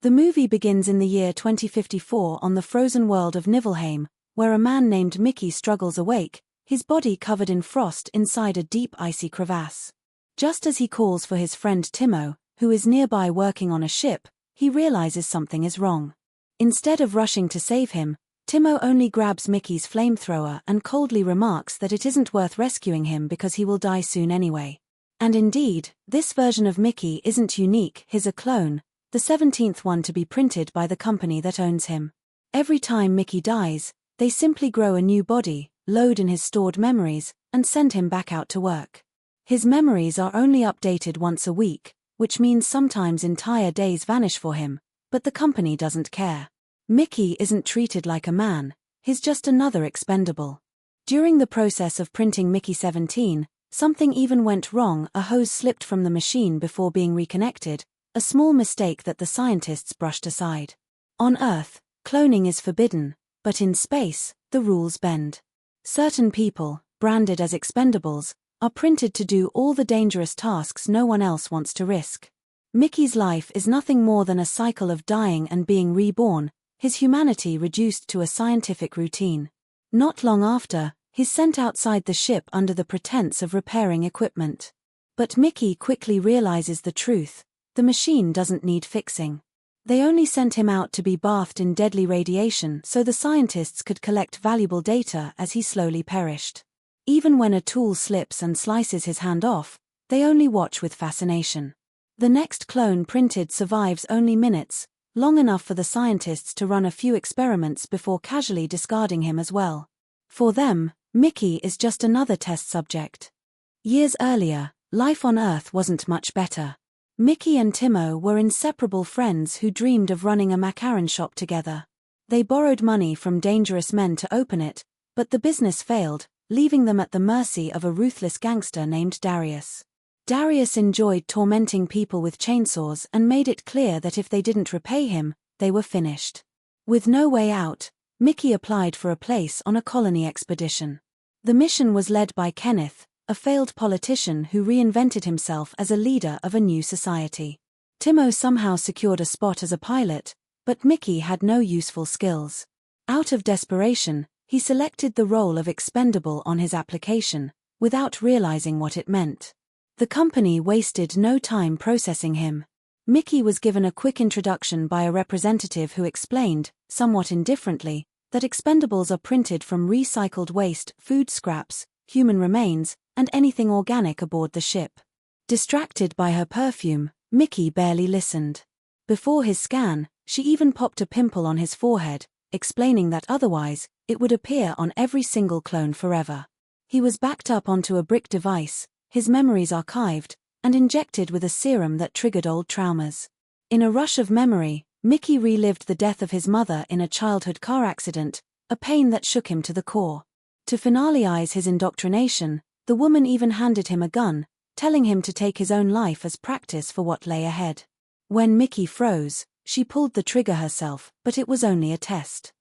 The movie begins in the year 2054 on the frozen world of Niflheim, where a man named Mickey struggles awake, his body covered in frost inside a deep icy crevasse. Just as he calls for his friend Timo, who is nearby working on a ship, he realizes something is wrong. Instead of rushing to save him, Timo only grabs Mickey's flamethrower and coldly remarks that it isn't worth rescuing him because he will die soon anyway. And indeed, this version of Mickey isn't unique, he's a clone, the 17th one to be printed by the company that owns him. Every time Mickey dies, they simply grow a new body, load in his stored memories, and send him back out to work. His memories are only updated once a week, which means sometimes entire days vanish for him, but the company doesn't care. Mickey isn't treated like a man, he's just another expendable. During the process of printing Mickey 17, something even went wrong. A hose slipped from the machine before being reconnected, a small mistake that the scientists brushed aside. On Earth, cloning is forbidden, but in space, the rules bend. Certain people, branded as expendables, are printed to do all the dangerous tasks no one else wants to risk. Mickey's life is nothing more than a cycle of dying and being reborn, his humanity reduced to a scientific routine. Not long after, he's sent outside the ship under the pretense of repairing equipment. But Mickey quickly realizes the truth: the machine doesn't need fixing. They only sent him out to be bathed in deadly radiation so the scientists could collect valuable data as he slowly perished. Even when a tool slips and slices his hand off, they only watch with fascination. The next clone printed survives only minutes, long enough for the scientists to run a few experiments before casually discarding him as well. For them, Mickey is just another test subject. Years earlier, life on Earth wasn't much better. Mickey and Timo were inseparable friends who dreamed of running a macaron shop together. They borrowed money from dangerous men to open it, but the business failed, leaving them at the mercy of a ruthless gangster named Darius. Darius enjoyed tormenting people with chainsaws and made it clear that if they didn't repay him, they were finished. With no way out, Mickey applied for a place on a colony expedition. The mission was led by Kenneth, a failed politician who reinvented himself as a leader of a new society. Timo somehow secured a spot as a pilot, but Mickey had no useful skills. Out of desperation, he selected the role of expendable on his application, without realizing what it meant. The company wasted no time processing him. Mickey was given a quick introduction by a representative who explained, somewhat indifferently, that expendables are printed from recycled waste, food scraps, human remains, and anything organic aboard the ship. Distracted by her perfume, Mickey barely listened. Before his scan, she even popped a pimple on his forehead, explaining that otherwise, it would appear on every single clone forever. He was backed up onto a brick device, his memories archived, and injected with a serum that triggered old traumas. In a rush of memory, Mickey relived the death of his mother in a childhood car accident, a pain that shook him to the core. To finalize his indoctrination, the woman even handed him a gun, telling him to take his own life as practice for what lay ahead. When Mickey froze, she pulled the trigger herself, but it was only a test.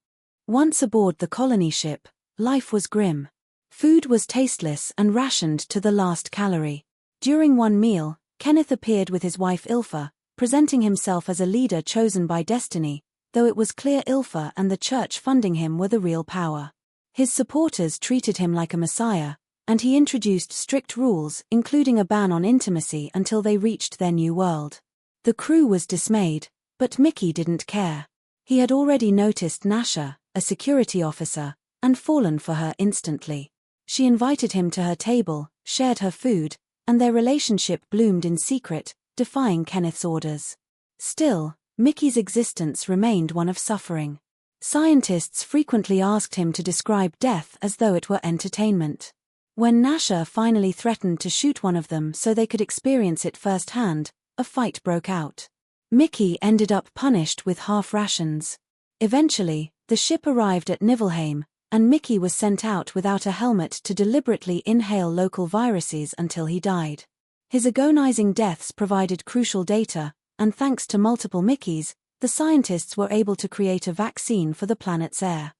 Once aboard the colony ship, life was grim. Food was tasteless and rationed to the last calorie. During one meal, Kenneth appeared with his wife Ilfa, presenting himself as a leader chosen by destiny, though it was clear Ilfa and the church funding him were the real power. His supporters treated him like a messiah, and he introduced strict rules, including a ban on intimacy until they reached their new world. The crew was dismayed, but Mickey didn't care. He had already noticed Nasha, a security officer, and fallen for her instantly. She invited him to her table, shared her food, and their relationship bloomed in secret, defying Kenneth's orders. Still, Mickey's existence remained one of suffering. Scientists frequently asked him to describe death as though it were entertainment. When Nasha finally threatened to shoot one of them so they could experience it firsthand, a fight broke out. Mickey ended up punished with half rations. Eventually, the ship arrived at Niflheim, and Mickey was sent out without a helmet to deliberately inhale local viruses until he died. His agonizing deaths provided crucial data, and thanks to multiple Mickeys, the scientists were able to create a vaccine for the planet's air.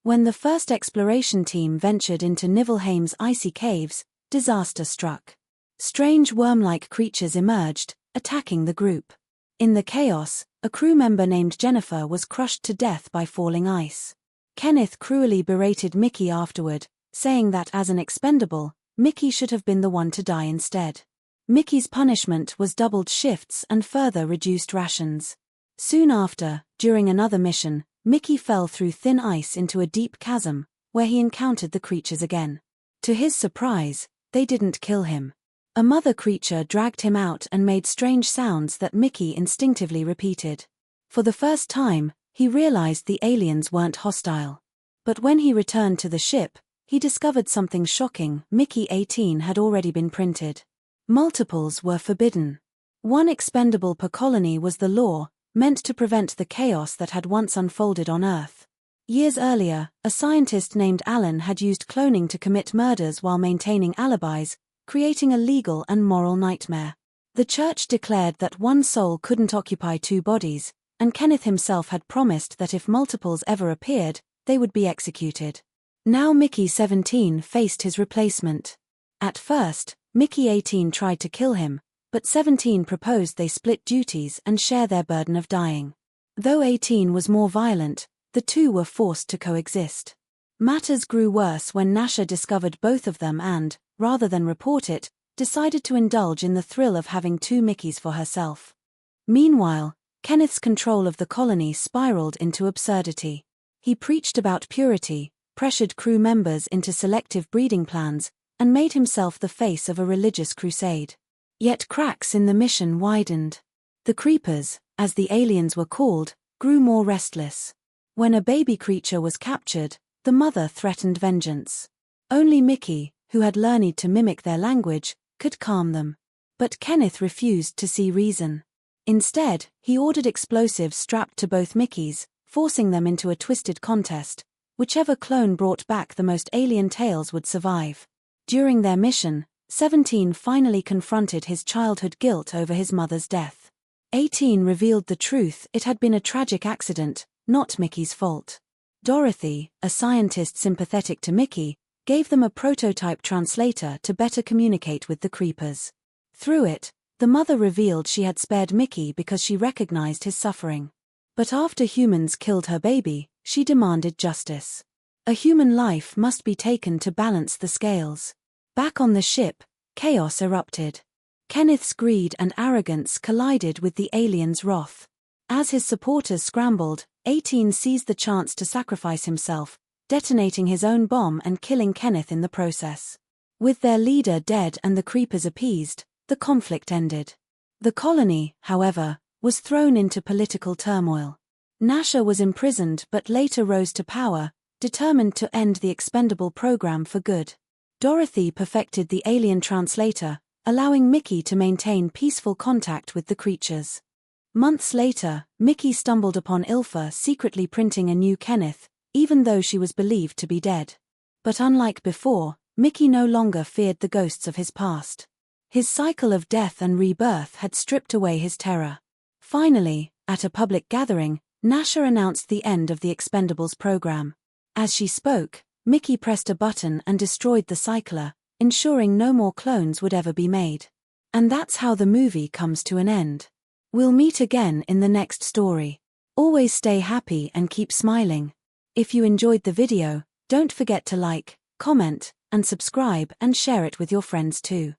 When the first exploration team ventured into Niflheim's icy caves, disaster struck. Strange worm-like creatures emerged, attacking the group. In the chaos, a crew member named Jennifer was crushed to death by falling ice. Kenneth cruelly berated Mickey afterward, saying that as an expendable, Mickey should have been the one to die instead. Mickey's punishment was doubled shifts and further reduced rations. Soon after, during another mission, Mickey fell through thin ice into a deep chasm, where he encountered the creatures again. To his surprise, they didn't kill him. A mother creature dragged him out and made strange sounds that Mickey instinctively repeated. For the first time, he realized the aliens weren't hostile. But when he returned to the ship, he discovered something shocking. Mickey 18 had already been printed. Multiples were forbidden. One expendable per colony was the law, meant to prevent the chaos that had once unfolded on Earth. Years earlier, a scientist named Alan had used cloning to commit murders while maintaining alibis, creating a legal and moral nightmare. The church declared that one soul couldn't occupy two bodies, and Kenneth himself had promised that if multiples ever appeared, they would be executed. Now Mickey 17 faced his replacement. At first, Mickey 18 tried to kill him, but 17 proposed they split duties and share their burden of dying. Though 18 was more violent, the two were forced to coexist. Matters grew worse when Nasha discovered both of them and, rather than report it, decided to indulge in the thrill of having two Mickeys for herself. Meanwhile, Kenneth's control of the colony spiraled into absurdity. He preached about purity, pressured crew members into selective breeding plans, and made himself the face of a religious crusade. Yet cracks in the mission widened. The creepers, as the aliens were called, grew more restless. When a baby creature was captured, the mother threatened vengeance. Only Mickey, who had learned to mimic their language, could calm them. But Kenneth refused to see reason. Instead, he ordered explosives strapped to both Mickeys, forcing them into a twisted contest. Whichever clone brought back the most alien tales would survive. During their mission, 17 finally confronted his childhood guilt over his mother's death. 18 revealed the truth: it had been a tragic accident, not Mickey's fault. Dorothy, a scientist sympathetic to Mickey, gave them a prototype translator to better communicate with the creepers. Through it, the mother revealed she had spared Mickey because she recognized his suffering. But after humans killed her baby, she demanded justice. A human life must be taken to balance the scales. Back on the ship, chaos erupted. Kenneth's greed and arrogance collided with the aliens' wrath. As his supporters scrambled, 18 seized the chance to sacrifice himself, detonating his own bomb and killing Kenneth in the process. With their leader dead and the creepers appeased, the conflict ended. The colony, however, was thrown into political turmoil. Nasha was imprisoned but later rose to power, determined to end the expendable program for good. Dorothy perfected the alien translator, allowing Mickey to maintain peaceful contact with the creatures. Months later, Mickey stumbled upon Ilfa secretly printing a new Kenneth, even though she was believed to be dead. But unlike before, Mickey no longer feared the ghosts of his past. His cycle of death and rebirth had stripped away his terror. Finally, at a public gathering, Nasha announced the end of the Expendables program. As she spoke, Mickey pressed a button and destroyed the cycler, ensuring no more clones would ever be made. And that's how the movie comes to an end. We'll meet again in the next story. Always stay happy and keep smiling. If you enjoyed the video, don't forget to like, comment, and subscribe and share it with your friends too.